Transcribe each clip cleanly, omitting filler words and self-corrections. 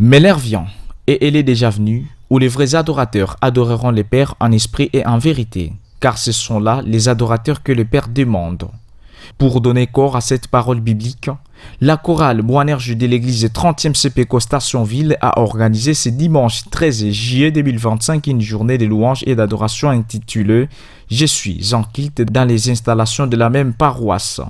Mais l'heure vient, et elle est déjà venue, où les vrais adorateurs adoreront le Père en esprit et en vérité, car ce sont là les adorateurs que le Père demande. Pour donner corps à cette parole biblique, la chorale Boanerges de l'église 30e CPECO Stationville a organisé ce dimanche 13 juillet 2025 une journée de louanges et d'adoration intitulée « Je suis en culte » dans les installations de la même paroisse.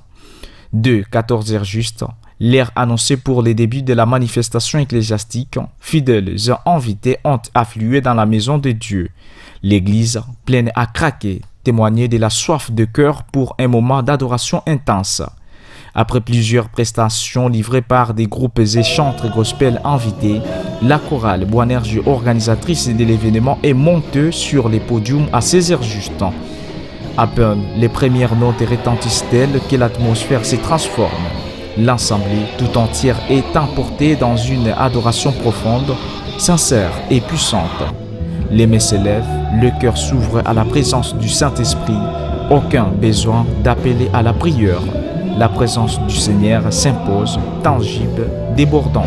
De 14h juste, l'heure annoncée pour les débuts de la manifestation ecclésiastique, fidèles et invités ont afflué dans la maison de Dieu. L'église, pleine à craquer, témoignait de la soif de cœur pour un moment d'adoration intense. Après plusieurs prestations livrées par des groupes et chantres gospel invités, la chorale Boanerges, organisatrice de l'événement, est montée sur les podiums à 16h juste. À peine les premières notes retentissent-elles que l'atmosphère se transforme. L'assemblée tout entière est emportée dans une adoration profonde, sincère et puissante. Les mains s'élèvent, le cœur s'ouvre à la présence du Saint-Esprit. Aucun besoin d'appeler à la prière. La présence du Seigneur s'impose, tangible, débordante.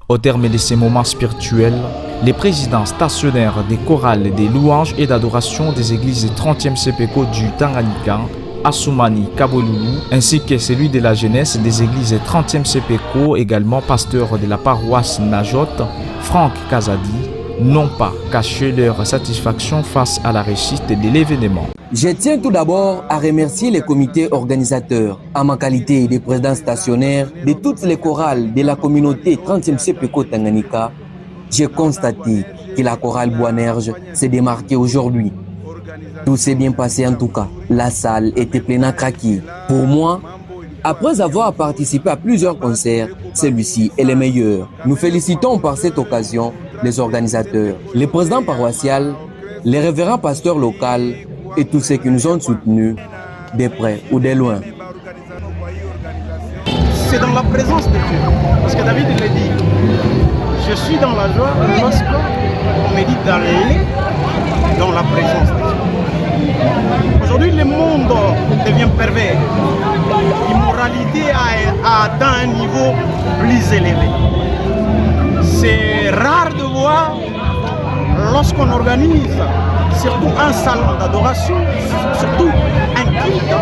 Au terme de ces moments spirituels, les présidents stationnaires des chorales des louanges et d'adoration des églises 30e CPECO du Tanganyika, Assoumani Kaboloulou, ainsi que celui de la jeunesse des églises 30e CPECO, également pasteur de la paroisse Najot, Franck Kazadi, n'ont pas caché leur satisfaction face à la réussite de l'événement. Je tiens tout d'abord à remercier les comités organisateurs. En ma qualité de président stationnaire de toutes les chorales de la communauté 30e CPECO Tanganyika, j'ai constaté que la chorale Boanerges s'est démarquée aujourd'hui. Tout s'est bien passé en tout cas. La salle était pleine à craquer. Pour moi, après avoir participé à plusieurs concerts, celui-ci est le meilleur. Nous félicitons par cette occasion les organisateurs, les présidents paroissiaux, les révérends pasteurs locaux et tous ceux qui nous ont soutenus, de près ou de loin. C'est dans la présence de Dieu. Parce que David l'a dit, je suis dans la joie lorsqu'on médite dans la présence de Dieu. Aujourd'hui, le monde devient pervers. L'immoralité a atteint un niveau plus élevé. C'est rare de voir lorsqu'on organise surtout un salon d'adoration, surtout un culte,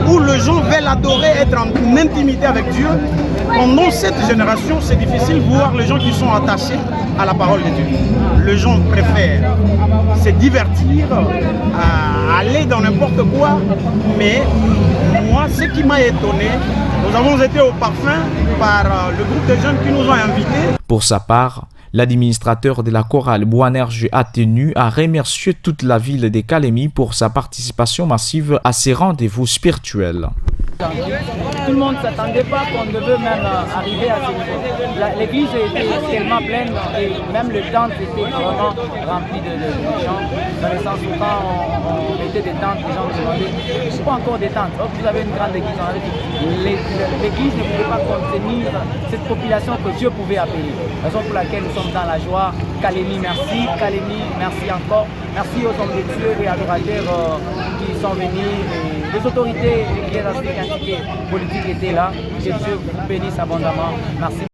où les gens veulent adorer, être en intimité avec Dieu. Pendant cette génération, c'est difficile de voir les gens qui sont attachés à la parole de Dieu. Les gens préfèrent se divertir, aller dans n'importe quoi, mais moi, ce qui m'a étonné, nous avons été au parfum par le groupe de jeunes qui nous ont invités. Pour sa part, l'administrateur de la chorale Boanerges a tenu à remercier toute la ville de Kalemi pour sa participation massive à ces rendez-vous spirituels. Tout le monde ne s'attendait pas qu'on devait même arriver à ce niveau. L'église était tellement pleine et même le temple était vraiment rempli de gens. Dans le sens où quand on mettait des tentes, les gens me demandaient « je ne pas encore des tentes, oh, vous avez une grande église ». L'église ne pouvait pas contenir cette population que Dieu pouvait appeler. Raison pour laquelle nous sommes dans la joie. Kalemi, merci. Kalemi, merci encore. Merci aux hommes de Dieu et adorateurs qui sont venus. Les autorités ecclésiastiques ainsi que politiques étaient là. Que Dieu vous bénisse abondamment. Merci.